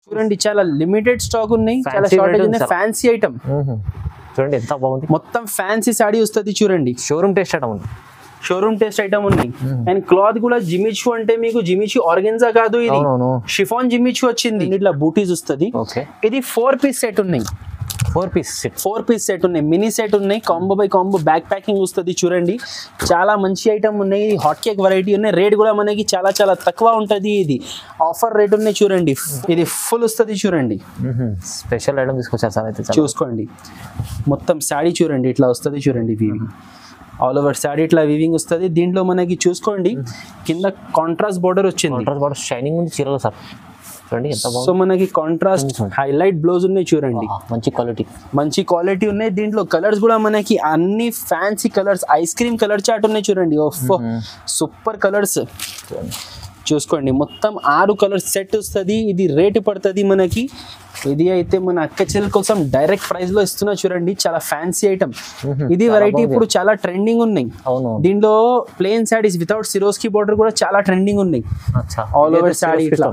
చూడండి చాలా limited stock ఉన్నాయి, చాలా షార్టేజ్ ఉన్నాయి. ఫ్యాన్సీ ఐటమ్ చూడండి ఎంత బాగుంది, మొత్తం ఫ్యాన్సీ సాడీ వస్తుంది చూడండి. షోరూమ్ టేస్ట్ ఐటమ్ ఉంది, షోరూమ్ టేస్ట్ ఐటమ్ ఉన్నాయి. అండ్ క్లాత్ కూడా జిమిచు అంటే మీకు జిమిచు ఆర్గెన్జా కాదు, ఇది షిఫాన్ జిమిచు వచ్చింది. ఇట్లా బూటీస్ వస్తుంది. ఇది 4 పీస్ సెట్ ఉన్నాయి, 4 పీస్ సెట్ ఉన్నాయి, మినీ సెట్ ఉన్నాయి, combo by combo back packing వస్తుంది చూడండి. చాలా మంచి ఐటమ్ ఉన్నాయి, హాట్ కేక్ వెరైటీ ఉన్నాయి. రేట్ కూడా మనకి చాలా చాలా తక్కువ ఉంటుంది. ఇది ఆఫర్ రేట్ ఉన్నాయి చూడండి. ఇది ఫుల్ వస్తుంది చూడండి, స్పెషల్ ఐటమ్ తీసుకొచ్చారు సార్. అయితే చూసుకోండి, మొత్తం శాడీ చూడండి ఇట్లా వస్తుంది చూడండి. వీవింగ్ ఆల్ ఓవర్ శాడీ ఇట్లా వీవింగ్ వస్తుంది. దీంట్లో మనకి చూసుకోండి కింద కాంట్రాస్ట్ బోర్డర్ వచ్చింది, షైనింగ్ ఉంది చీరలో సార్. చూడండి ఎంత బాగుంది. సో మనకి కాంట్రాస్ట్ హైలైట్ బ్లౌజ్ ఉన్నాయి చూడండి, మంచి క్వాలిటీ ఉన్నాయి. దీంట్లో కలర్స్ కూడా మనకి అన్ని fancy colours, ice cream colour chart ఉన్నాయి చూడండి. సూపర్ కలర్స్ చూసుకోండి, మొత్తం 6 కలర్స్ సెట్ వస్తుంది. ఇది రేట్ పడుతుంది మనకి. ఇది అయితే మన అక్క చెల్లెల కోసం డైరెక్ట్ ప్రైస్ లో ఇస్తున్నా చూడండి. చాలా ఫ్యాన్సీ ఐటమ్. ఇది వెరైటీ ఇప్పుడు చాలా ట్రెండింగ్ ఉన్నాయి. దీంట్లో plain saris without Swarovski border కూడా చాలా ట్రెండింగ్ ఉన్నాయి. ఆల్ ఓవర్ శారీ ఇట్లా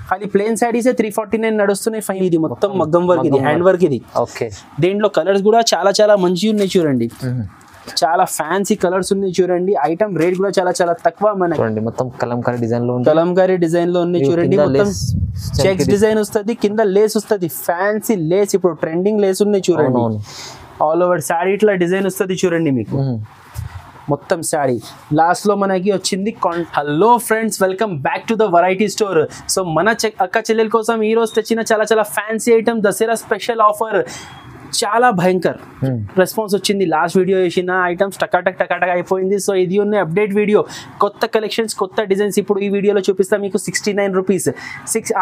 ఖాళీ ప్లెయిన్ శారీస్ 349 నడుస్తున్నాయి. ఫైన్ ఇది మొత్తం మగ్గం వర్క్, ఇది హ్యాండ్ వర్క్. ఇది దీంట్లో కలర్స్ కూడా చాలా చాలా మంచిగా ఉన్నాయి చూడండి. చాలా ఫ్యాన్సీ కలర్స్ ఉన్నాయి చూడండి. ఐటమ్ రేట్ కూడా చాలా చాలా తక్కువ మనకి. మొత్తం కలంకారీ డిజైన్ లో ఉన్నాయి చూడండి. మొత్తం చెక్స్ డిజైన్ వస్తుంది, కింద లేస్ వస్తుంది, ఫ్యాన్సీ లేస్, ఇప్పుడు ట్రెండింగ్ లేస్ ఉన్నాయి చూడండి. ఆల్ ఓవర్ శారీ ఇట్లా డిజైన్ వస్తుంది చూడండి మీకు. మొత్తం శారీ లాస్ట్ లో మనకి వచ్చింది. Hello friends, welcome back to the variety store. So మన అక్క చెల్లెల కోసం ఈ రోజు తెచ్చిన చాలా చాలా fancy item, Dasara special offer. చాలా భయంకర్ రెస్పాన్స్ వచ్చింది. లాస్ట్ వీడియో చేసిన ఐటమ్స్ టకాటక్ అయిపోయింది. సో ఇది ఉన్న అప్డేట్ వీడియో, కొత్త కలెక్షన్స్, కొత్త డిజైన్స్. ఇప్పుడు ఈ వీడియోలో చూపిస్తా మీకు 69 రూపీస్.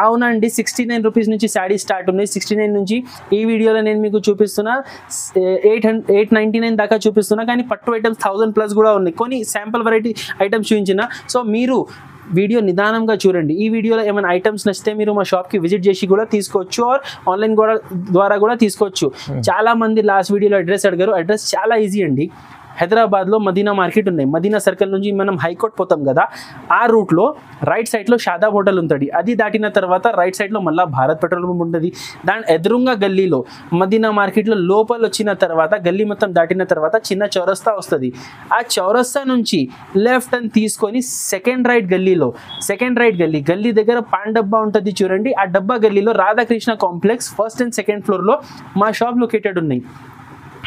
అవునండి, 69 రూపీస్ నుంచి శారీ స్టార్ట్ ఉన్నాయి. 69 నుంచి ఈ వీడియోలో నేను మీకు చూపిస్తున్నా 899 దాకా చూపిస్తున్నా. కానీ పట్టు ఐటమ్స్ 1000+ కూడా ఉన్నాయి. కొన్ని శాంపుల్ వెరైటీ ఐటమ్స్ చూపించిన. సో మీరు వీడియో నిదానంగా చూడండి. ఈ వీడియోలో ఏమైనా ఐటమ్స్ నచ్చితే మీరు మా షాప్కి విజిట్ చేసి కూడా తీసుకోవచ్చు, ఆర్ ఆన్లైన్ ద్వారా కూడా తీసుకోవచ్చు. చాలా మంది లాస్ట్ వీడియోలో అడ్రస్ అడిగారు. అడ్రస్ చాలా ఈజీ అండి. హైదరాబాద్లో మదీనా మార్కెట్ ఉన్నాయి. మదీనా సర్కిల్ నుంచి మనం హైకోర్ట్ పోతాం కదా, ఆ రూట్లో రైట్ సైడ్లో షాదాబ్ హోటల్ ఉంటుంది. అది దాటిన తర్వాత రైట్ సైడ్లో మళ్ళీ భారత్ పెట్రోల్ పంప్ ఉంటుంది. దాని ఎదురుగా గల్లీలో మదీనా మార్కెట్లో లోపల వచ్చిన తర్వాత గల్లీ మొత్తం దాటిన తర్వాత చిన్న చౌరస్తా వస్తుంది. ఆ చౌరస్తా నుంచి లెఫ్ట్ అని తీసుకొని సెకండ్ రైట్ గల్లీ దగ్గర పాన్ డబ్బా ఉంటుంది చూడండి. ఆ డబ్బా గల్లీలో Radhakrishna complex first and second ఫ్లోర్లో మా షాప్ లొకేటెడ్ ఉన్నాయి.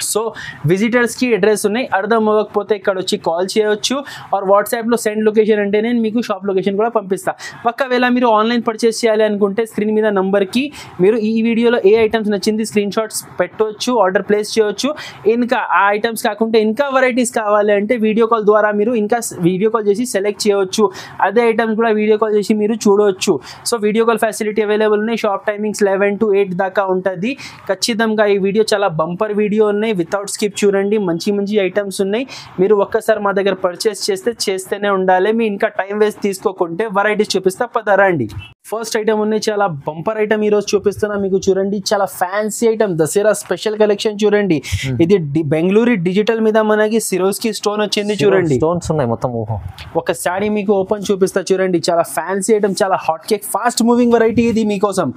సో విజిటర్స్కి అడ్రస్ ఉన్నాయి. అర్థం అవ్వకపోతే ఇక్కడ వచ్చి కాల్ చేయవచ్చు, ఆర్ వాట్సాప్లో సెండ్ లొకేషన్ అంటే నేను మీకు షాప్ లొకేషన్ కూడా పంపిస్తాను. ఒకవేళ మీరు ఆన్లైన్ పర్చేస్ చేయాలి అనుకుంటే స్క్రీన్ మీద నంబర్కి మీరు ఈ వీడియోలో ఏ ఐటమ్స్ నచ్చింది స్క్రీన్ షాట్స్ పెట్టవచ్చు, ఆర్డర్ ప్లేస్ చేయవచ్చు. ఇంకా ఆ ఐటమ్స్ కాకుండా ఇంకా వెరైటీస్ కావాలి అంటే వీడియో కాల్ ద్వారా మీరు ఇంకా వీడియో కాల్ చేసి సెలెక్ట్ చేయవచ్చు. అదే ఐటమ్స్ కూడా వీడియో కాల్ చేసి మీరు చూడవచ్చు. So video call facility available ఉన్నాయి. షాప్ టైమింగ్స్ 11 to 8 దాకా ఉంటుంది. ఖచ్చితంగా ఈ వీడియో చాలా బంపర్ వీడియో ఉన్నాయి. వితౌట్ స్కిప్ చూడండి, మంచి ఐటమ్స్ ఉన్నాయి. మీరు ఒక్కసారి మా దగ్గర పర్చేస్ చేస్తేనే ఉండాలి. మీ ఇంకా టైం వేస్ట్ తీసుకోకుంటే వెరైటీస్ చూపిస్తా పదరండి. ఫస్ట్ ఐటమ్ ఉన్నాయి, చాలా బంపర్ ఐటమ్ ఈ రోజు చూపిస్తున్నా మీకు చూడండి. చాలా fancy item, Dasara special collection చూడండి. ఇది బెంగళూరు డిజిటల్ మీద మనకి సిరోస్కి స్టోన్ వచ్చింది చూడండి. స్టోన్స్ ఉన్నాయి మొత్తం. ఒక శారీ మీకు ఓపెన్ చూపిస్తా చూడండి. చాలా ఫ్యాన్సీ ఐటమ్, చాలా hot cake, fast moving variety ఇది మీకోసం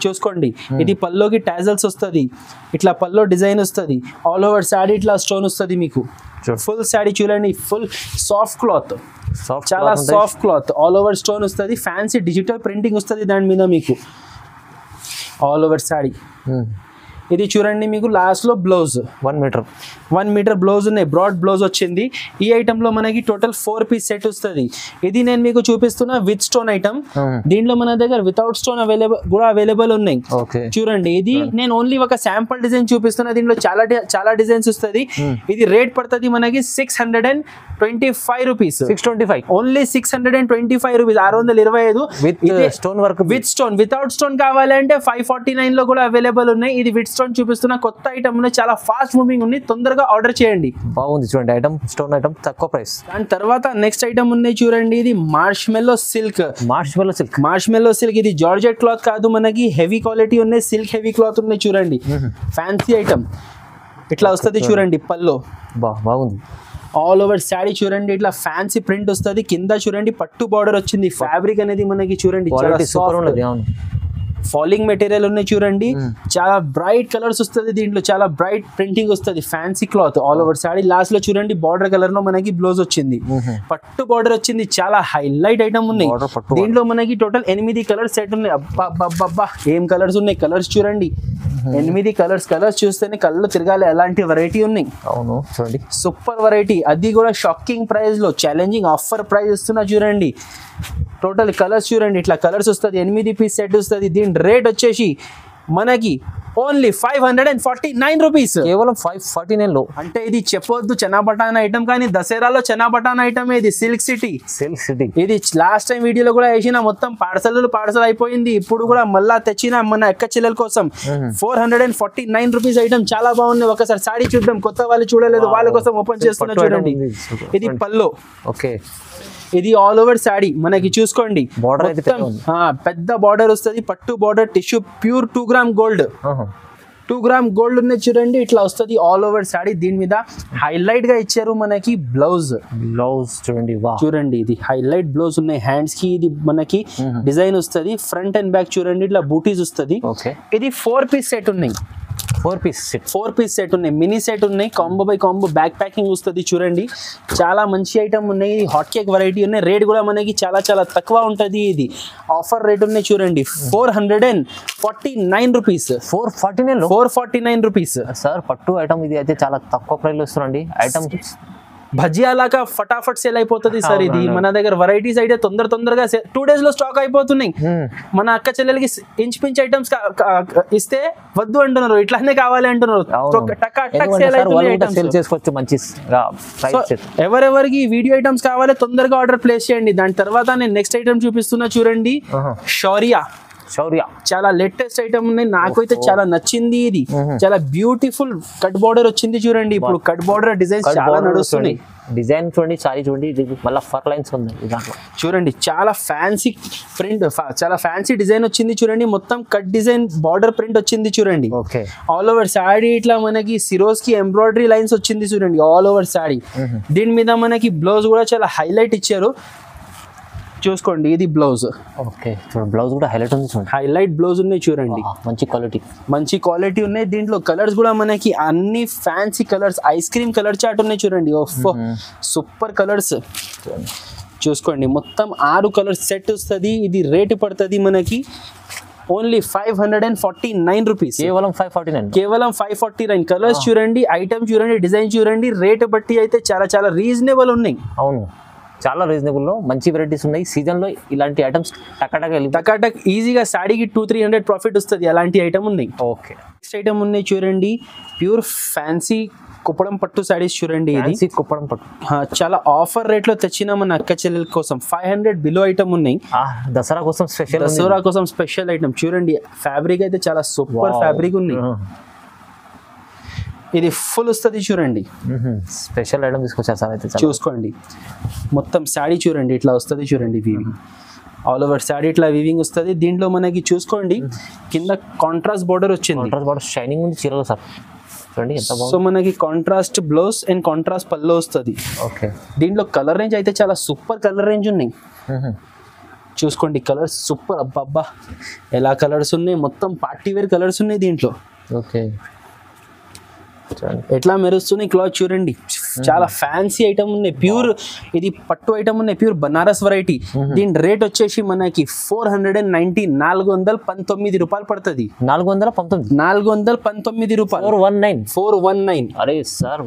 చూసుకోండి. ఇది పల్లోకి టాజల్స్ వస్తుంది, ఇట్లా పల్లో డిజైన్ వస్తుంది. ఆల్ ఓవర్ శారీ ఇట్లా స్టోన్ వస్తుంది మీకు. ఫుల్ శారీ చూడండి, ఫుల్ సాఫ్ట్ క్లాత్, చాలా soft cloth, all over stone వస్తుంది. ఫ్యాన్సీ డిజిటల్ ప్రింటింగ్ వస్తుంది దాని మీద మీకు. ఆల్ ఓవర్ శారీ ఇది చూడండి. మీకు లాస్ట్ లో బ్లౌజ్ 1 మీటర్ బ్లౌజ్ ఉన్నాయి, బ్రాడ్ బ్లౌజ్ వచ్చింది. ఈ ఐటమ్ లో మనకి టోటల్ 4 పీస్ సెట్ వస్తుంది. ఇది నేను మీకు చూపిస్తున్నా విత్ స్టోన్ ఐటమ్. దీంట్లో మన దగ్గర వితౌట్ స్టోన్ అవైలబుల్ ఉన్నాయి చూడండి. ఇది నేను ఓన్లీ ఒక శాంపుల్ డిజైన్ చూపిస్తున్నా. దీంట్లో చాలా డిజైన్స్ వస్తుంది. ఇది రేట్ పడుతుంది మనకి 625 rupees. 625 only 625 rupees, 625 with stone. Without stone కావాలంటే 549 లో కూడా అవైలబుల్ ఉన్నాయి. ఇది విత్ స్టోన్ చూపిస్తున్న కొత్త ఐటమ్, చాలా ఫాస్ట్ మూవింగ్ ఉంది. తొందరగా ఆర్డర్ చేయండి. బాగుంది చూడండి ఐటమ్, స్టోన్ ఐటమ్, తక్కువ ప్రైస్. దాని తర్వాత నెక్స్ట్ ఐటమ్ ఉన్నాయి చూడండి. ఇది మార్ష్మెల్లో సిల్క్. ఇది జార్జెట్ క్లాత్ కాదు, మనకి హెవీ క్వాలిటీ ఉన్నాయి. సిల్క్ హెవీ క్లాత్ ఉన్నాయి చూడండి. ఫ్యాన్సీ ఐటమ్ ఇట్లా వస్తుంది చూడండి. పల్లో బాగుంది. ఆల్ ఓవర్ శారీ చూడండి, ఇట్లా ఫ్యాన్సీ ప్రింట్ వస్తుంది. కింద చూడండి పట్టు బార్డర్ వచ్చింది. ఫ్యాబ్రిక్ అనేది మనకి చూడండి చాలా సాఫ్ట్, ఫాలింగ్ మెటీరియల్ ఉన్నాయి చూడండి, చాలా బ్రైట్ కలర్స్ వస్తుంది దీంట్లో, చాలా బ్రైట్ ప్రింటింగ్ వస్తుంది, fancy cloth all over sorry. Last లో చూడండి బార్డర్ కలర్ లో మనకి బ్లౌజ్ వచ్చింది, పట్టు బార్డర్ వచ్చింది, చాలా హైలైట్ ఐటమ్ ఉన్నాయి దీంట్లో. మనకి టోటల్ 8 కలర్స్ సెట్ ఉన్నాయి. అబ్బా ఏం కలర్స్ ఉన్నాయి, కలర్స్ చూడండి 8 కలర్స్. కలర్స్ చూస్తేనే కళ్ళు తిరగాలి, అలాంటి వెరైటీ ఉన్నాయి. అవును చూడండి, సూపర్ వెరైటీ, అది కూడా షాకింగ్ ప్రైస్ లో, ఛాలెంజింగ్ ఆఫర్ ప్రైస్ ఇస్తున్నా చూడండి. టోటల్ కలర్స్ చూడండి, ఇట్లా కలర్స్ వస్తుంది, 8 పీస్ సెట్ వస్తుంది. దీని రేట్ వచ్చేసి మనకి ఓన్లీ 549 రూపీస్, కేవలం 549 లో. అంటే ఇది చెప్పొద్దు చనా బటానా ఐటమ్, కానీ దసరాలో చనా బటానా ఐటమ్ ఇది. సిల్క్ సిటీ ఇది లాస్ట్ టైం వీడియోలో కూడా వేసిన, మొత్తం పార్సల్ అయిపోయింది. ఇప్పుడు కూడా మళ్ళా తెచ్చిన మన అక్క చెల్లెల కోసం 449 రూపీస్ ఐటమ్, చాలా బాగుంది. ఒకసారి సాడీ చూద్దాం, కొత్త వాళ్ళు చూడలేదు వాళ్ళ కోసం ఓపెన్ చేస్తున్నా చూడండి. ఇది పల్లో, ఓకే, ఇది ఆల్ ఓవర్ సాడీ మనకి చూసుకోండి, పెద్ద బార్డర్ వస్తుంది, పట్టు border, tissue, pure 2 gram gold, 2 gram gold ఉన్నాయి చూడండి. ఇట్లా వస్తుంది ఆల్ ఓవర్ సాడీ. దీని మీద హైలైట్ గా ఇచ్చారు మనకి బ్లౌజ్ చూడండి, చూడండి ఇది హైలైట్ బ్లౌజ్ ఉన్నాయి. హ్యాండ్స్ కి ఇది మనకి డిజైన్ వస్తుంది, ఫ్రంట్ అండ్ బ్యాక్ చూడండి ఇట్లా బూటీస్ వస్తుంది. ఇది 4 పీస్ సెట్ ఉన్నాయి, 4 పీస్ సెట్ ఉన్నాయి, మినీ సెట్ ఉన్నాయి, combo by combo back packing వస్తుంది చూడండి. చాలా మంచి ఐటమ్ ఉన్నాయి, హాట్ కేక్ వెరైటీ ఉన్నాయి. రేట్ కూడా మనకి చాలా చాలా తక్కువ ఉంటుంది. ఇది ఆఫర్ రేట్ ఉన్నాయి చూడండి, 449 రూపీస్. 449 రూపీస్ సార్, పట్టు ఐటమ్ ఇది అయితే చాలా తక్కువ ప్రైస్ లో ఇస్తున్నాండి. ఐటమ్ భజియా లాగా ఫటాఫట్ సేల్ అయిపోతుంది సార్. ఇది మన దగ్గర వెరైటీస్ అయితే తొందరగా 2 days లో స్టాక్ అయిపోతున్నాయి. మన అక్క చెల్లెలకి ఇంచ్ ఐటమ్స్ ఇస్తే వద్దు అంటున్నారు, ఇట్లానే కావాలి అంటున్నారు. ఎవరెవరికి వీడియో ఐటమ్స్ కావాలి తొందరగా ఆర్డర్ ప్లేస్ చేయండి. దాని తర్వాత నేను నెక్స్ట్ ఐటమ్ చూపిస్తున్నా చూడండి, శౌర్య. చాలా లేటెస్ట్ ఐటమ్ ఉన్నాయి, నాకైతే చాలా నచ్చింది. ఇది చాలా బ్యూటిఫుల్ కట్ బార్డర్ వచ్చింది చూడండి. ఇప్పుడు కట్ బార్డర్ డిజైన్ చాలా నడుస్తున్నాయి. డిజైన్ చూడండి, సారీ చూడండి, మళ్ళీ ఫర్ లైన్స్ ఉంది చూడండి, చాలా ఫ్యాన్సీ ప్రింట్, చాలా ఫ్యాన్సీ డిజైన్ వచ్చింది చూడండి. మొత్తం కట్ డిజైన్ బార్డర్ ప్రింట్ వచ్చింది చూడండి. ఆల్ ఓవర్ సాడీ ఇట్లా మనకి సిరోస్ కి ఎంబ్రాయిడరీ లైన్స్ వచ్చింది చూడండి ఆల్ ఓవర్ సాడీ. దీని మీద మనకి బ్లౌజ్ కూడా చాలా హైలైట్ ఇచ్చారు చూసుకోండి. ఇది బ్లౌజ్, బ్లౌజ్ కూడా హైలైట్ ఉంది, హైలైట్ బ్లౌజ్ ఉన్నాయి చూడండి, మంచి క్వాలిటీ ఉన్నాయి. దీంట్లో కలర్స్ కూడా మనకి అన్ని fancy colours, ice cream colour chart ఉన్నాయి చూడండి. సూపర్ కలర్స్ చూసుకోండి, మొత్తం 6 కలర్స్ సెట్ వస్తుంది. ఇది రేట్ పడుతుంది మనకి ఓన్లీ 549 రూపీస్, కేవలం 549. కలర్స్ చూడండి, ఐటమ్ చూడండి, డిజైన్ చూడండి, రేట్ బట్టి అయితే చాలా చాలా రీజనబుల్ ఉన్నాయి. అవును, చాలా రీజనబుల్ లో మంచి వెరైటీస్ ఉన్నాయి. సీజన్ లో ఇలాంటి ఐటమ్స్ టకాటక్ ఈజీగా సాడీకి 200-300 ప్రాఫిట్ వస్తుంది, అలాంటి ఐటమ్ ఉన్నాయి. నెక్స్ట్ ఐటమ్ ఉన్నాయి చూడండి, ప్యూర్ ఫ్యాన్సీ కుప్పడం పట్టు సారీస్ చూడండి. ఇది కుప్పడం పట్టు చాలా ఆఫర్ రేట్ లో తెచ్చిన మన అక్క చెల్లెల కోసం 500 బిలో ఐటమ్ ఉన్నాయి. దసరా కోసం స్పెషల్ ఐటమ్ చూడండి. ఫ్యాబ్రిక్ అయితే చాలా సూపర్ ఫ్యాబ్రిక్ ఉన్నాయి. ఇది ఫుల్ వస్తుంది చూడండి, స్పెషల్ ఐటమ్ తీసుకొచ్చారు సార్. అయితే చూసుకోండి, మొత్తం శాడీ చూడండి ఇట్లా వస్తుంది చూడండి. వీవింగ్ ఆల్ ఓవర్ శాడీ ఇట్లా వీవింగ్ వస్తుంది. దీంట్లో మనకి చూసుకోండి కింద కాంట్రాస్ట్ బోర్డర్ వచ్చింది, షైనింగ్ ఉంది చీరలో సార్ చూడండి ఎంత బాగుంది. సో మనకి కాంట్రాస్ట్ బ్లౌజ్ అండ్ కాంట్రాస్ట్ పళ్ళు వస్తుంది. దీంట్లో కలర్ రేంజ్ అయితే చాలా సూపర్ కలర్ రేంజ్ ఉన్నాయి చూసుకోండి. కలర్స్ సూపర్, అబ్బా ఎలా కలర్స్ ఉన్నాయి, మొత్తం పార్టీ వేర్ కలర్స్ ఉన్నాయి దీంట్లో. ఎట్లా మెరుస్తున్నాయి క్లాత్ చూడండి, చాలా ఫ్యాన్సీ ఐటమ్ ఉన్నాయి. ప్యూర్ ఇది పట్టు ఐటమ్ ఉన్నాయి, ప్యూర్ బనారస్ వెరైటీ. దీని రేట్ వచ్చేసి మనకి 419 రూపాయలు పడుతుంది. 419 రూపాయలు, 419. అరే సార్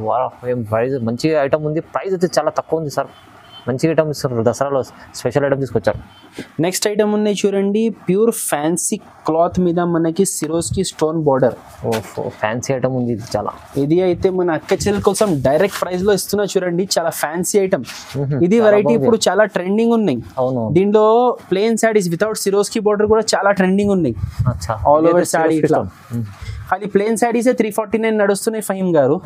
మంచి ఐటమ్ ఉంది, ప్రైస్ అయితే చాలా తక్కువ ఉంది సార్. మంచి ఐటమ్ ఇస్తారు, దసరాలో స్పెషల్ ఐటమ్ తీసుకొచ్చారు. నెక్స్ట్ ఐటమ్ ఉన్నాయి చూడండి, ప్యూర్ ఫ్యాన్సీ క్లాత్ మీద మనకి Swarovski stone border. Fancy item ఉంది ఇది చాలా. ఇది అయితే మన అక్క చెల్లెల కోసం డైరెక్ట్ ప్రైస్ లో ఇస్తున్నా చూడండి, చాలా ఫ్యాన్సీ ఐటమ్. ఇది వెరైటీ ఇప్పుడు చాలా ట్రెండింగ్ ఉన్నాయి. దీంట్లో plain saris without Swarovski border కూడా చాలా ట్రెండింగ్ ఉన్నాయి. ఆల్ ఓవర్ సారీ ఇట్లా. ఖాళీ ప్లెయిన్ సారీసే 349 నడుస్తున్నాయి ఫహీమ్ గారు.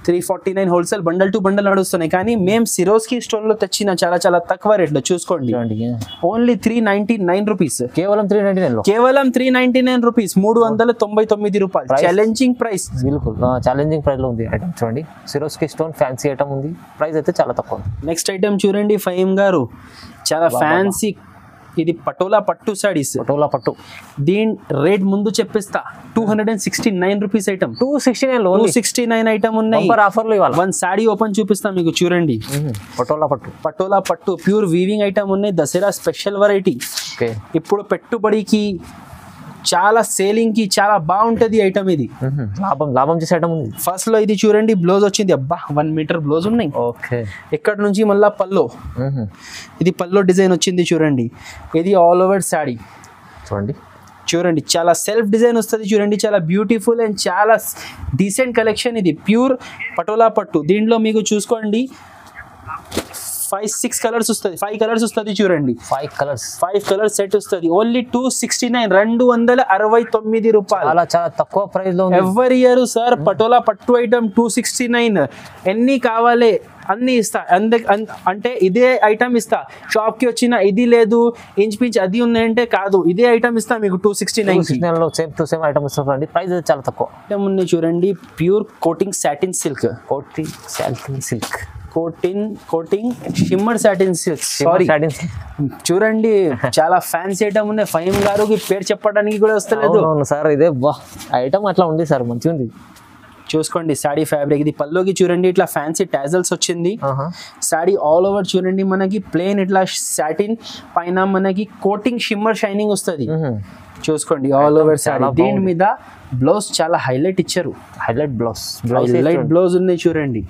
349 హోల్సేల్ బండల్ టు బండల్ నడుస్తున్నాయి. కానీ మేము సిరోస్కి స్టోన్ లో తెచ్చిన చాలా చాలా తక్కువ రేట్ లో చూసుకోండి, ఓన్లీ 399 రూపీస్. కేవలం 399 రూపీస్, 399 రూపాయలు. ఛాలెంజింగ్ ప్రైస్, బిల్కుల్ ఛాలెంజింగ్ ప్రైస్ లో ఉంది ఐటమ్ చూడండి. సిరోస్కి స్టోన్ ఫ్యాన్సీ ఐటమ్ ఉంది, ప్రైస్ అయితే చాలా తక్కువ. నెక్స్ట్ ఐటమ్ చూడండి ఫహీమ్ గారు, చాలా ఫ్యాన్సీ ఇది పటోలా పట్టు సారీస్. పటోలా పట్టు. దీని రేట్ ముందు చెప్పిస్తా, 269 రూపీస్ ఐటమ్. 269 ఐటమ్ ఉన్నాయి. ఆఫర్లు ఇవాళ వన్ సారీ ఓపెన్ చూపిస్తా మీకు చూడండి. పటోలా పట్టు. పటోలా పట్టు ప్యూర్ వీవింగ్ ఐటమ్ ఉన్నాయి. Dasara special variety. ఇప్పుడు పెట్టుబడికి చాలా సేలింగ్ కి చాలా బాగుంటది ఐటమ్ ఇది. లాభం చేసే ఐటమ్ ఉంది. ఫస్ట్ లో ఇది చూడండి బ్లౌజ్ వచ్చింది. అబ్బా 1 మీటర్ బ్లౌజ్ ఉన్నాయి. ఓకే. ఇక్కడ నుంచి మళ్ళా పల్లో, ఇది పల్లో డిజైన్ వచ్చింది చూడండి. ఇది ఆల్ ఓవర్ సారీ చూడండి చాలా సెల్ఫ్ డిజైన్ వస్తుంది చూడండి. చాలా బ్యూటిఫుల్ అండ్ చాలా డీసెంట్ కలెక్షన్. ఇది ప్యూర్ పటోలా పట్టు. దీంట్లో మీకు చూసుకోండి 5-6 కలర్స్ వస్తుంది. 5 కలర్స్ వస్తుంది చూడండి. 5 కలర్స్ సెట్ వస్తుంది. ఓన్లీ 269, 269 రూపాయలు. చాలా తక్కువ ప్రైస్ లో ఎవరి ఇయర్ సార్ పటోలా పట్టు ఐటమ్ 269. ఎన్ని కావాలి అన్ని ఇస్తా. అంటే ఇదే ఐటమ్ ఇస్తా. షాప్ కి వచ్చిన ఇది లేదు ఇంచ్ అది ఉన్నాయంటే కాదు, ఇదే ఐటమ్ ఇస్తా మీకు 269 లో. సేమ్ ఐటమ్ ఇస్తాం. ప్రైస్ చాలా తక్కువ ఐటమ్ ఉన్నాయి చూడండి. Pure coating satin silk. Coating shimmer satin silk. Sorry చూడండి చాలా ఫ్యాన్సీ ఐటమ్ ఉన్నాయి. ఫహీమ్ గారికి పేరు చెప్పడానికి కూడా వస్తలేదు సార్. ఇదే ఐటమ్ అట్లా ఉంది సార్, మంచిగా ఉంది. చూసుకోండి సాడీ ఫ్యాబ్రిక్. ఇది పల్లోకి చూడండి ఇట్లా ఫ్యాన్సీ టాజల్స్ వచ్చింది. సాడీ ఆల్ ఓవర్ చూడండి మనకి ప్లేన్ ఇట్లా సాటిన్ పైన మనకి కోటింగ్ షిమ్మర్ షైనింగ్ వస్తుంది. చూసుకోండి ఆల్ ఓవర్ సాడీ. దీని మీద బ్లౌజ్ చాలా హైలైట్ ఇచ్చారు. హైలైట్ బ్లౌజ్ ఉన్నాయి చూడండి.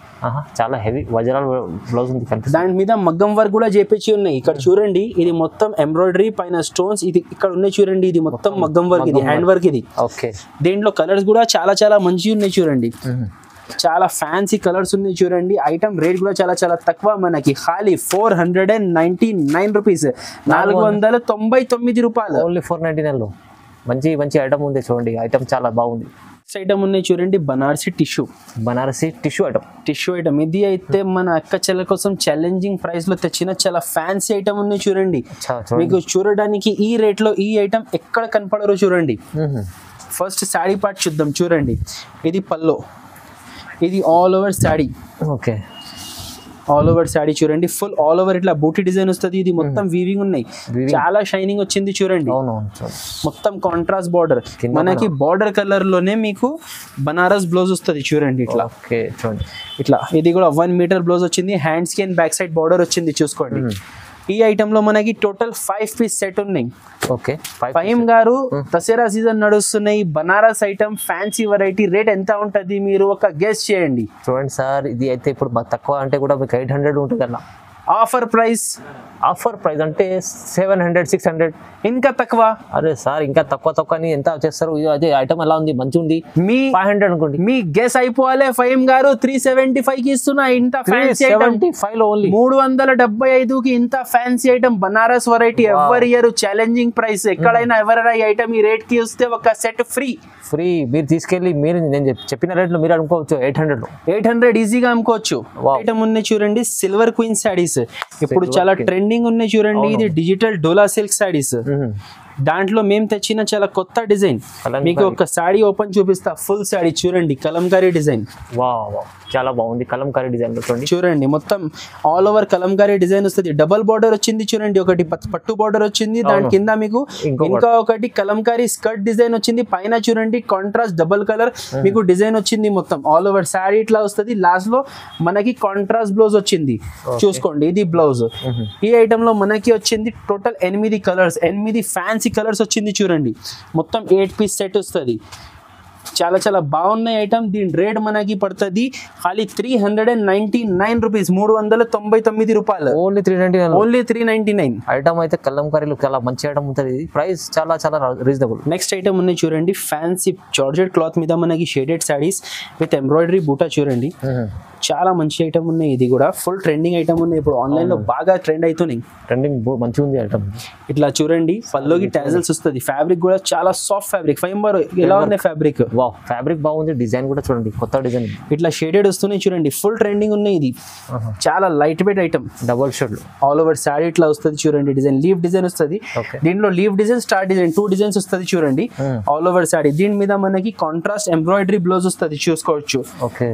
చాలా హెవీ వజ్రాల బ్లౌజ్ ఉంది. దాని మీద మగ్గం వర్క్ కూడా చేపించి ఉన్నాయి. ఇక్కడ చూడండి ఇది మొత్తం ఎంబ్రాయిడరీ పైన స్టోన్స్. ఇది ఇక్కడ ఉన్నాయి చూడండి. ఇది మొత్తం మగ్గం వర్క్, ఇది హ్యాండ్ వర్క్ ఇది. ఓకే. దీంట్లో కలర్స్ కూడా చాలా మంచిగా ఉన్నాయి చూడండి. చాలా ఫ్యాన్సీ కలర్స్ ఉన్నాయి చూడండి. ఐటమ్ రేట్ కూడా చాలా తక్కువ మనకి. ఖాళీ 499 రూపీస్, 499 రూపాయలు. ఓన్లీ 499 లో మంచి ఐటమ్ ఉంది చూడండి. ఐటమ్ చాలా బాగుంది. ఐటమ్ ఉన్నాయి చూడండి. Banarasi tissue item. ఇది అయితే మన అక్క చెల్లెల కోసం ఛాలెంజింగ్ ప్రైస్ లో తెచ్చిన చాలా ఫ్యాన్సీ ఐటమ్ ఉన్నాయి చూడండి. మీకు చూడడానికి ఈ రేట్ లో ఈ ఐటమ్ ఎక్కడ కనపడరు చూడండి. ఫస్ట్ సాడీ పార్ట్ చూద్దాం చూడండి. ఇది పల్లో, ఇది all over sari. Okay. All over sari చూడండి. ఫుల్ ఆల్ ఓవర్ ఇట్లా బూటీ డిజైన్ వస్తుంది. ఇది మొత్తం వీవింగ్ ఉన్నాయి. చాలా షైనింగ్ వచ్చింది చూడండి. మొత్తం కాంట్రాస్ట్ బార్డర్. మనకి బార్డర్ కలర్ లోనే మీకు బనారస్ బ్లౌజ్ వస్తుంది చూడండి ఇట్లా. ఇట్లా ఇది కూడా 1 మీటర్ బ్లౌజ్ వచ్చింది. హ్యాండ్స్ కి అండ్ బ్యాక్ సైడ్ బార్డర్ వచ్చింది చూసుకోండి. ఈ ఐటమ్ లో మనకి టోటల్ 5 పీస్ సెట్ ఉన్నాయి. ఓకే. ఫహీమ్ గారు దసరా సీజన్ నడుస్తున్నాయి. Banaras item fancy variety rate ఎంత ఉంటది మీరు ఒక గెస్ చేయండి. చూడండి సార్, ఇది అయితే ఇప్పుడు తక్కువ అంటే కూడా మీకు 800 ఉంటుంది అలా. ఆఫర్ ప్రైస్ అంటే 700, 600. ఇంకా తక్కువ. అరే సార్ ఇంకా తక్కువ అని ఎంత చేస్తారు? అదే ఐటమ్ ఎలా ఉంది, మంచి ఉంది. మీ 500 అనుకోండి. మీ గెస్ అయిపోవాలి. ఫహీమ్ గారు 375 కి ఇస్తున్నా. ఇంత ఫ్యాన్సీ ఐటమ్ 375 లో ఓన్లీ 375 కి ఇంత ఫ్యాన్సీ ఐటమ్ బనారస్ వెరైటీ. ఎవరి ఇయర్ ఛాలెంజింగ్ ప్రైస్. ఎక్కడైనా ఎవరైనా ఈ ఐటమ్ ఈ రేట్ కి వస్తే ఒక సెట్ ఫ్రీ. మీరు తీసుకెళ్ళి నేను చెప్పిన రేట్ లో మీరు అనుకోవచ్చు. 800 ఈజీగా అమ్ముకోవచ్చు. ఐటమ్ ఉన్నాయి చూడండి. సిల్వర్ క్వీన్ సారీస్ ఇప్పుడు చాలా ట్రెండింగ్ ఉన్నాయి చూడండి. ఇది డిజిటల్ డోలా సిల్క్ సారీస్. దాంట్లో మేము తెచ్చిన చాలా కొత్త డిజైన్. మీకు ఒక సారీ ఓపెన్ చూపిస్తా. ఫుల్ సారీ చూడండి. కలంకారీ డిజైన్. చాలా బాగుంది. కలంకారీ డిజైన్ చూడండి. మొత్తం ఆల్ ఓవర్ కలంకారీ డిజైన్ వస్తుంది. డబల్ బార్డర్ వచ్చింది చూడండి. ఒకటి పట్టు బార్డర్ వచ్చింది. దాని కింద మీకు ఇంకా ఒకటి కలంకారీ స్కర్ట్ డిజైన్ వచ్చింది. పైన చూడండి కాంట్రాస్ట్ డబల్ కలర్ మీకు డిజైన్ వచ్చింది. మొత్తం ఆల్ ఓవర్ సారీ ఇట్లా వస్తుంది. లాస్ట్ లో మనకి కాంట్రాస్ట్ బ్లౌజ్ వచ్చింది చూసుకోండి. ఇది బ్లౌజ్. ఈ ఐటమ్ లో మనకి వచ్చింది టోటల్ 8 కలర్స్, 8 ఫ్యాన్సీ కలర్స్ వచ్చింది చూడండి. మొత్తం 8 పీస్ సెట్ వస్తుంది. చాలా బాగున్నాయి ఐటమ్. దీని రేట్ మనకి పడుతుంది ఖాళీ 399 రూపీస్, 399 రూపాయలు. ఓన్లీ 399. ఐటమ్ అయితే కలంకారీలో చాలా మంచి ఐటమ్ ఉంటుంది. ప్రైస్ చాలా రీజనబుల్. నెక్స్ట్ ఐటమ్ ఉన్నాయి చూడండి. ఫ్యాన్సీ జార్జెట్ క్లాత్ మీద మనకి షేడెడ్ సారీస్ విత్ ఎంబ్రాయిడరీ బూటా చూడండి. చాలా మంచి ఐటమ్ ఉన్నాయి. ఇది కూడా ఫుల్ ట్రెండింగ్ ఐటమ్ ఉన్నాయి. ఇప్పుడు ఆన్లైన్ లో బాగా ట్రెండ్ అవుతున్నాయి. ట్రెండింగ్ మంచిగా ఉంది ఐటమ్. ఇట్లా చూడండి. పల్లోకి టాజల్స్ వస్తుంది. ఫ్యాబ్రిక్ కూడా చాలా సాఫ్ట్ ఫ్యాబ్రిక్. ఫహీమ్ గారు ఎలా ఉంది ఫ్యాబ్రిక్? ఫ్యాబ్రిక్ బాగుంది. డిజైన్ కూడా చూడండి, కొత్త డిజైన్. ఇట్లా షేడెడ్ వస్తున్నాయి చూడండి. ఫుల్ ట్రెండింగ్ ఉన్నాయి. ఇది చాలా light weight item. Double shade all over sorry ఇట్లా వస్తుంది చూడండి. డిజైన్ లీవ్ డిజైన్ వస్తుంది. దీంట్లో leave design, star design 2 designs వస్తుంది చూడండి. All over sorry. దీని మీద మనకి కాంట్రాస్ట్ ఎంబ్రాయిడరీ బ్లౌజ్ వస్తుంది చూసుకోవచ్చు. ఓకే.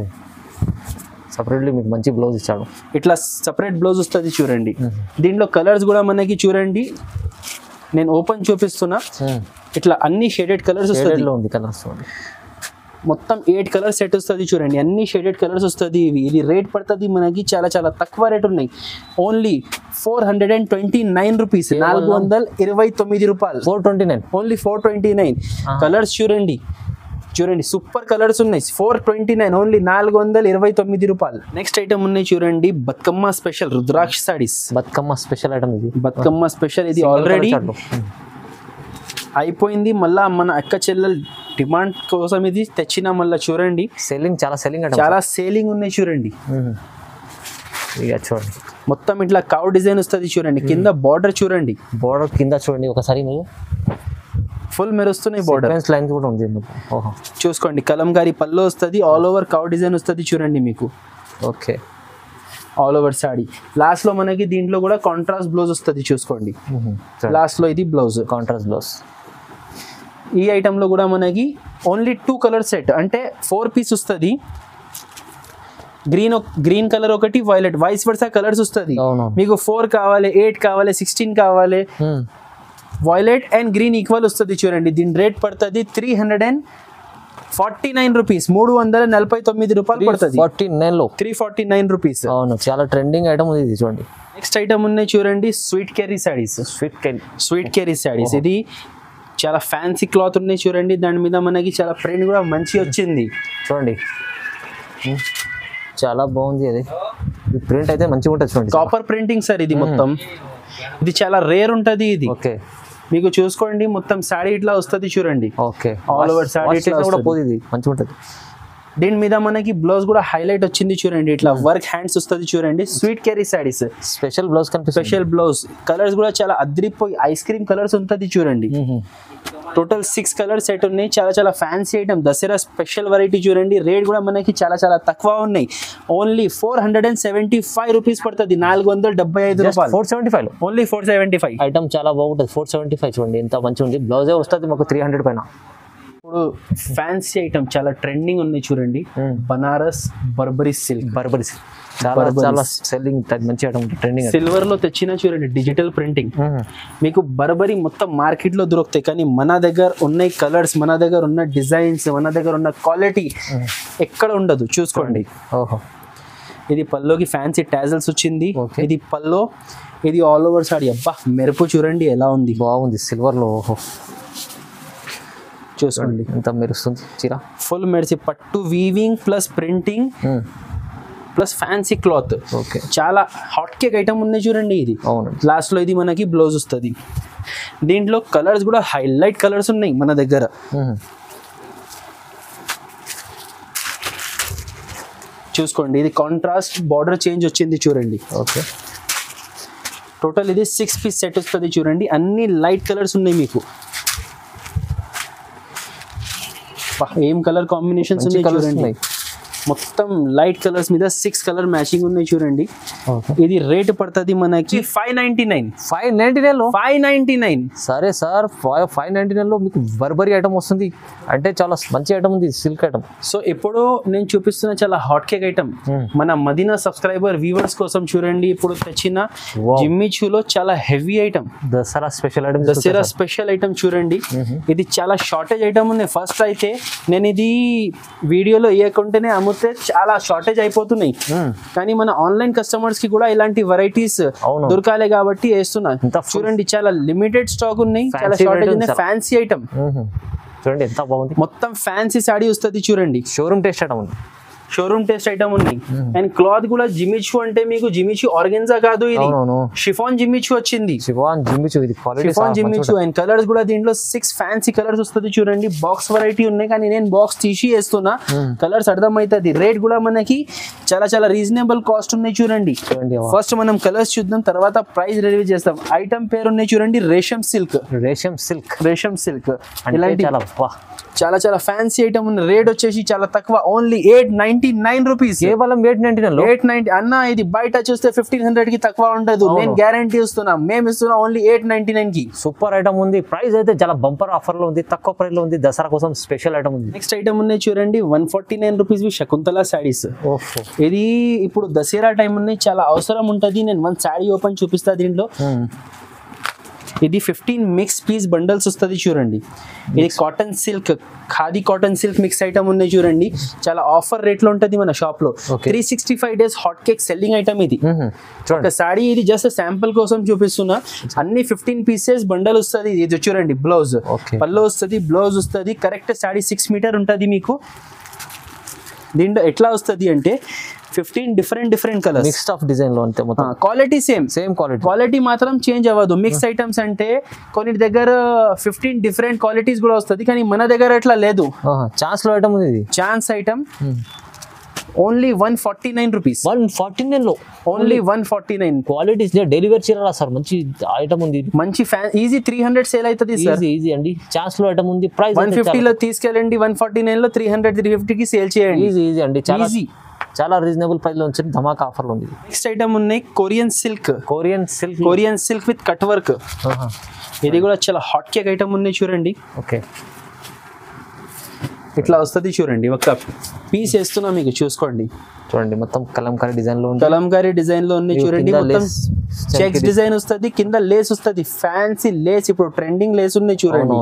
సపరేట్లీ మీకు మంచి బ్లౌజ్ ఇచ్చాడు. ఇట్లా సపరేట్ బ్లౌజ్ వస్తుంది చూడండి. దీంట్లో కలర్స్ కూడా మనకి చూడండి నేను ఓపెన్ చూపిస్తున్నా. ఇట్లా అన్ని షేడెడ్ కలర్స్ వస్తుంది, కలర్స్ మొత్తం 8 కలర్ సెట్ వస్తుంది చూడండి, అన్ని షేడెడ్ కలర్స్ వస్తుంది. ఇది రేట్ పడుతుంది మనకి చాలా చాలా తక్కువ రేట్ ఉన్నాయి, ఓన్లీ 429 రూపీస్, 429 రూపాయలు, 429, ఓన్లీ 429. కలర్స్ చూడండి చూడండి, సూపర్ కలర్స్ ఉన్నాయి, 429, ఓన్లీ 429 రూపాయలు. నెక్స్ట్ ఐటమ్ ఉన్నాయి చూడండి, బతుకమ్మ స్పెషల్ రుద్రాక్ష సారీస్. బతుకమ్మ స్పెషల్ ఐటమ్ ఇది, బతుకమ్మ స్పెషల్. ఇది ఆల్రెడీ అయిపోయింది, మళ్ళా మన అక్క చెల్లెల డిమాండ్ కోసం ఇది తెచ్చిన, మళ్ళీ చూడండి సెల్లింగ్ చాలా సేలింగ్ ఉన్నాయి చూడండి. ఇక చూడండి మొత్తం ఇట్లా కవ్ డిజైన్ వస్తుంది చూడండి, కింద బార్డర్ చూడండి, బార్డర్ కింద చూడండి ఒకసారి మీరు ఫుల్ మెరుస్తున్నాయి, బార్డర్ లైన్స్ కూడా ఉంది. చూసుకోండి, కలంకారీ పళ్ళు వస్తుంది, ఆల్ ఓవర్ కవ్ డిజైన్ వస్తుంది చూడండి మీకు. Okay, all over saree. Last లో మనకి దీంట్లో కూడా కాంట్రాస్ట్ బ్లౌజ్ వస్తుంది చూసుకోండి, లాస్ట్ లో ఇది బ్లౌజ్, కాంట్రాస్ట్ బ్లౌజ్. ఈ ఐటమ్ లో కూడా మనకి ఓన్లీ 2 కలర్ సెట్, అంటే 4 పీస్ వస్తుంది. గ్రీన్ కలర్ ఒకటి, వైలెట్, వైస్ వర్సా కలర్స్ వస్తుంది మీకు. 4 కావాలి, 8 కావాలి, 16 కావాలి, వైలెట్ అండ్ గ్రీన్ ఈక్వల్ వస్తుంది చూడండి. దీని రేట్ పడుతుంది 349 రూపీస్, 349 రూపాయలు పడుతుంది. 349 రూపీస్. అవును, చాలా ట్రెండింగ్ ఐటమ్ ఉంది ఇది చూడండి. నెక్స్ట్ ఐటమ్ ఉన్నాయి చూడండి, స్వీట్ కెరీ సారీస్. స్వీట్ కెరీ సారీస్, ఇది చాలా ఫ్యాన్సీ క్లాత్ ఉన్నాయి చూడండి, దాని మీద మనకి చాలా ప్రింట్ కూడా మంచి వచ్చింది చూడండి, చాలా బాగుంది. అది ప్రింట్ అయితే మంచిగా ఉంటుంది చూడండి, కాపర్ ప్రింటింగ్ సార్ ఇది మొత్తం. ఇది చాలా రేర్ ఉంటుంది ఇది. ఓకే, మీకు చూసుకోండి, మొత్తం సాడీ ఇట్లా వస్తుంది చూడండి. ఓకే, ఆల్ ఓవర్ సాడీ ఇట్లా కూడా పోతుంది, మంచిగా ఉంటుంది. దీని మీద మనకి బ్లౌజ్ కూడా హైలైట్ వచ్చింది చూడండి, ఇట్లా వర్క్ హ్యాండ్స్ వస్తుంది చూడండి. స్వీట్ కెరీ సారీస్, స్పెషల్ బ్లౌజ్ కనిపిస్తుంది, స్పెషల్ బ్లౌజ్. కలర్స్ కూడా చాలా అద్రిపోయి ఐస్ క్రీమ్ కలర్స్ ఉంటుంది చూడండి. టోటల్ 6 కలర్ సెట్ ఉన్నాయి, చాలా చాలా fancy item, Dasara special variety చూడండి. రేట్ కూడా మనకి చాలా చాలా తక్కువ ఉన్నాయి, ఓన్లీ 475 రూపీస్ పడుతుంది, 475 రూపాయలు. 475, ఓన్లీ 475. ఐటమ్ చాలా బాగుంటుంది. 475 చూడండి, ఎంత మంచిగా ఉంది. బ్లౌజే వస్తుంది మాకు 300 పైన. ఇప్పుడు ఫ్యాన్సీ ఐటమ్ చాలా ట్రెండింగ్ ఉన్నాయి చూడండి, బనారస్ బర్బరీ సిల్క్. చాలా సెల్లింగ్ మంచి ఐటమ్, ట్రెండింగ్. సిల్వర్ లో తెచ్చిన చూడండి, డిజిటల్ ప్రింటింగ్. మీకు బర్బరీ మొత్తం మార్కెట్ లో దొరుకుతాయి, కానీ మన దగ్గర ఉన్న కలర్స్, మన దగ్గర ఉన్న డిజైన్స్, మన దగ్గర ఉన్న క్వాలిటీ ఎక్కడ ఉండదు చూసుకోండి. ఓహో, ఇది పల్లోకి ఫ్యాన్సీ టాజల్స్ వచ్చింది, ఇది పల్లో, ఇది ఆల్ ఓవర్ సాడీ. అబ్బా మెరుపు చూడండి ఎలా ఉంది, బాగుంది సిల్వర్ లో. ఓహో, చూసుకోండి ఎంత మెరుస్తుంది చీర, ఫుల్ మెరిసి పట్టు weaving plus printing plus fancy cloth. Okay, చాలా హాట్ కేక్ ఐటమ్ ఉన్నాయి చూడండి ఇది. అవును, లాస్ట్ లో ఇది మనకి బ్లౌజ్ వస్తుంది. దీంట్లో కలర్స్ కూడా హైలైట్ కలర్స్ ఉన్నాయి మన దగ్గర. చూసుకోండి, ఇది కాంట్రాస్ట్ బార్డర్ చేంజ్ వచ్చింది చూడండి. ఓకే, టోటల్ ఇది 6 పీస్ సెట్ వస్తుంది చూడండి, అన్ని లైట్ కలర్స్ ఉన్నాయి మీకు. ఏం కలర్ కాంబినేషన్స్ ఉన్నాయి చూడండి, మొత్తం లైట్ కలర్స్ మీద 6 కలర్ మ్యాచింగ్ ఉన్నాయి చూడండి. ఇది రేట్ పడుతుంది మనకి 599. సరే సార్, 599 లో మీకు బర్బరీ ఐటమ్ వస్తుంది అంటే చాలా మంచి ఐటమ్ ఉంది, సిల్క్ ఐటమ్. సో ఇప్పుడు నేను చూపిస్తున్న చాలా హాట్ కేక్ ఐటమ్ మన మదీనా సబ్స్క్రైబర్ వ్యూవర్స్ కోసం చూడండి. ఇప్పుడు తెచ్చిన జిమ్మిచూలో చాలా heavy item, Dasara special item. Dasara special item చూడండి, ఇది చాలా షార్టేజ్ ఐటమ్ ఉంది. ఫస్ట్ అయితే నేను ఇది వీడియోలో వేయకుంటేనే చాలా షార్టేజ్ అయిపోతున్నాయి, కానీ మన ఆన్లైన్ కస్టమర్స్ కి కూడా ఇలాంటి వెరైటీస్ దొరకాలి కాబట్టి వేస్తున్నా. చూడండి, చాలా లిమిటెడ్ స్టాక్ ఉన్నాయి, చాలా షార్టేజ్ ఉన్నాయి. ఫ్యాన్సీ ఐటమ్ చూడండి ఎంత బాగుంది, మొత్తం ఫ్యాన్సీ సాడీ వస్తుంది చూడండి. షోరూమ్ టేస్ట్ ఐటమ్ ఉంది, షోరూమ్ టేస్ట్ ఐటమ్ ఉన్నాయి. అండ్ క్లాత్ కూడా జిమిచూ, అంటే మీకు జిమిచూ ఆర్గెన్జా కాదు, ఇది షిఫాన్ జిమిచూ వచ్చింది. Chiffon Jimmy Choo. అండ్ కలర్స్ కూడా దీంట్లో 6 ఫ్యాన్సీ కలర్స్ వస్తుంది చూడండి. బాక్స్ వెరైటీ ఉన్నాయి, కానీ నేను బాక్స్ తీసి వేస్తున్నా, కలర్స్ అర్థమవుతుంది. రేట్ కూడా మనకి చాలా చాలా రీజనబుల్ కాస్ట్ ఉన్నాయి చూడండి. ఫస్ట్ మనం కలర్స్ చూద్దాం, తర్వాత ప్రైస్ రిలీవ్ చేస్తాం. ఐటమ్ పేరు ఉన్నాయి చూడండి, రేషం సిల్క్. ఇలాంటి చాలా చాలా ఫ్యాన్సీ ఐటమ్ ఉంది. రేట్ వచ్చేసి చాలా తక్కువ, ఓన్లీ 899 రూపీస్. కేవలం 890 అన్న. ఇది బయట చూస్తే 1500 కి తక్కువ ఉండదు, నేను గ్యారంటీ ఇస్తున్నా. మేము ఇస్తున్నా ఓన్లీ 899 కి. సూపర్ ఐటమ్ ఉంది, ప్రైస్ అయితే చాలా బంపర్ ఆఫర్ లో ఉంది, తక్కువ ప్రైస్ లో ఉంది, దసరా కోసం స్పెషల్ ఐటమ్ ఉంది. నెక్స్ట్ ఐటమ్ ఉన్నాయి చూడండి, 149 రూపీస్ శకుంతల సారీస్. ఇది ఇప్పుడు దసరా టైం ఉన్నాయి, చాలా అవసరం ఉంటది. నేను 1 సారీ ఓపెన్ చూపిస్తా. దీంట్లో ఇది 15 మిక్స్ పీస్ బండల్స్ వస్తుంది చూడండి. ఇది cotton silk, khadi cotton silk mix item ఉన్నాయి చూడండి. చాలా ఆఫర్ రేట్ లో ఉంటుంది మన షాప్ లో. 365 days hot cake selling item ఇది. ఒక సారీ ఇది జస్ట్ శాంపుల్ కోసం చూపిస్తున్నా. అన్ని 15 పీసెస్ బండల్ వస్తుంది. ఇది చూడండి బ్లౌజ్, పళ్ళు వస్తుంది, బ్లౌజ్ వస్తుంది. కరెక్ట్ సారీ 6 మీటర్ ఉంటుంది మీకు. దీంట్లో ఎట్లా వస్తుంది అంటే 15 different colours, mixed of design లో అంతే మొత్తం. క్వాలిటీ సేమ్ క్వాలిటీ మాత్రం చేంజ్ అవ్వదు. మిక్స్ ఐటమ్స్ అంటే కొన్ని దగ్గర 15 డిఫరెంట్ క్వాలిటీస్ కూడా వస్తుంది, కానీ మన దగ్గర అట్లా లేదు. ఛాన్స్ లో ఐటమ్ ఉంది. Chance item only 149 rupees. 149 లో ఓన్లీ 149. క్వాలిటీస్ డెలివరీ చేయాలా సార్? మంచి ఐటమ్ ఉంది, మంచి ఈజీ 300 సేల్ అవుతుంది సార్. ఈజీ అండి. ఛాన్స్ లో ఐటమ్ ఉంది. ప్రైస్ 150 లో తీసుకెళ్ళండి, 149 లో 300-350 కి సేల్ చేయండి. ఈజీ అండి. చాలా రీజనబుల్ ప్రైస్ లో వచ్చింది. ధమాకా ఆఫర్ లో ఉంది. నెక్స్ట్ ఐటమ్ ఉన్నాయి Korean silk with cut work. ఇది కూడా చాలా హాట్ కేక్ ఐటమ్ ఉన్నాయి చూడండి. ఓకే, ఇట్లా వస్తుంది చూడండి. ఒక పీస్ వేస్తున్నా మీకు, చూసుకోండి. చూడండి మొత్తం కలంకారీ డిజైన్ లో ఉన్నాయి చూడండి. మొత్తం చెక్స్ డిజైన్ వస్తుంది, కింద లేస్ వస్తుంది, ఫ్యాన్సీ లేస్. ఇప్పుడు ట్రెండింగ్ లేస్ ఉన్నాయి చూడండి.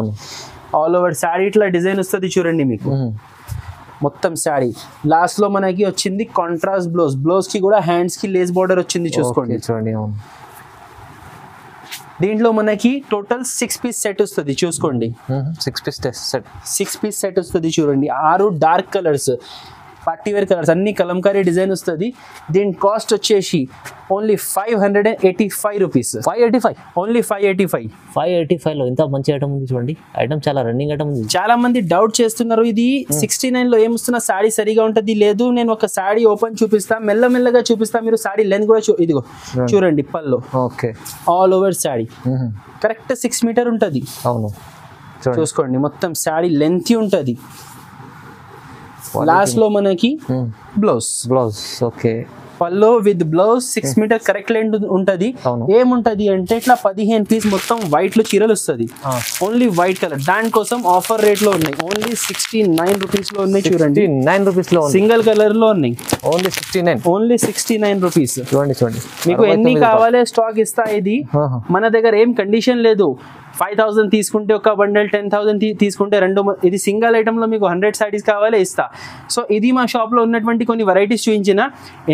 ఆల్ ఓవర్ శారీ ఇట్లా డిజైన్ వస్తుంది చూడండి మీకు. మొత్తం శారీ లాస్ట్ లో మనకి వచ్చింది కాంట్రాస్ట్ బ్లౌజ్ కి కూడా హ్యాండ్స్ కి లేస్ బార్డర్ వచ్చింది చూసుకోండి. చూడండి దీంట్లో మనకి టోటల్ 6 పీస్ సెట్ వస్తుంది చూసుకోండి. 6 పీస్ సెట్ వస్తుంది చూడండి. 6 dark colours, party wear colours, అన్ని కలంకారీ డిజైన్ వస్తుంది. దీని కాస్ట్ వచ్చేసి ఓన్లీ 585 రూపీస్. 585 ఓన్లీ 585 లో ఇంత మంచి ఐటమ్ ఉంది చూడండి. ఐటమ్ చాలా రన్నింగ్ ఐటమ్ ఉంది. చాలా మంది డౌట్ చేస్తున్నారు, ఇది 69 లో ఏమొస్తున్న సారీ సరిగా ఉంటుంది. లేదు, నేను ఒక సారీ ఓపెన్ చూపిస్తా, మెల్లమెల్లగా చూపిస్తా. మీరు సారీ లెంత్ కూడా ఇదిగో చూడండి. Pallu okay, all over sari correct 6 metre ఉంటుంది. అవును, చూసుకోండి. మొత్తం సారీ లెంత్ ఉంటుంది. లాస్ట్ లో మనకి blouse. Okay, pallu with blouse 6 metre correct length ఉంటది. ఏముంటది అంటే ఇట్లా 15 పీస్ మొత్తం వైట్ లో చీరలు వస్తుంది. Only white colour. దానికోసం ఆఫర్ రేట్ లో ఉన్నాయి. ఓన్లీ 69 రూపీస్ లో ఉన్నాయి చూడండి. 9 రూపీస్ లో సింగిల్ కలర్ లో ఉన్నాయి. Only 69 rupees. చూడండి మీకు ఎన్ని కావాలి స్టాక్ ఇస్తా. ఇది మన దగ్గర ఏం కండిషన్ లేదు. 5000 తీసుకుంటే ఒక బండల్, 10,000 తీసుకుంటే 2. ఇది సింగిల్ ఐటమ్ లో మీకు 100 సారీస్ కావాలి ఇస్తా. సో ఇది మా షాప్ లో ఉన్నటువంటి కొన్ని వెరైటీస్ చూపించిన.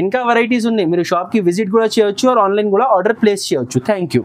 ఇంకా వెరైటీస్ ఉన్నాయి. మీరు షాప్ కి విజిట్ కూడా చేయొచ్చు, ఆన్లైన్ కూడా ఆర్డర్ ప్లేస్ చేయొచ్చు. Thank you.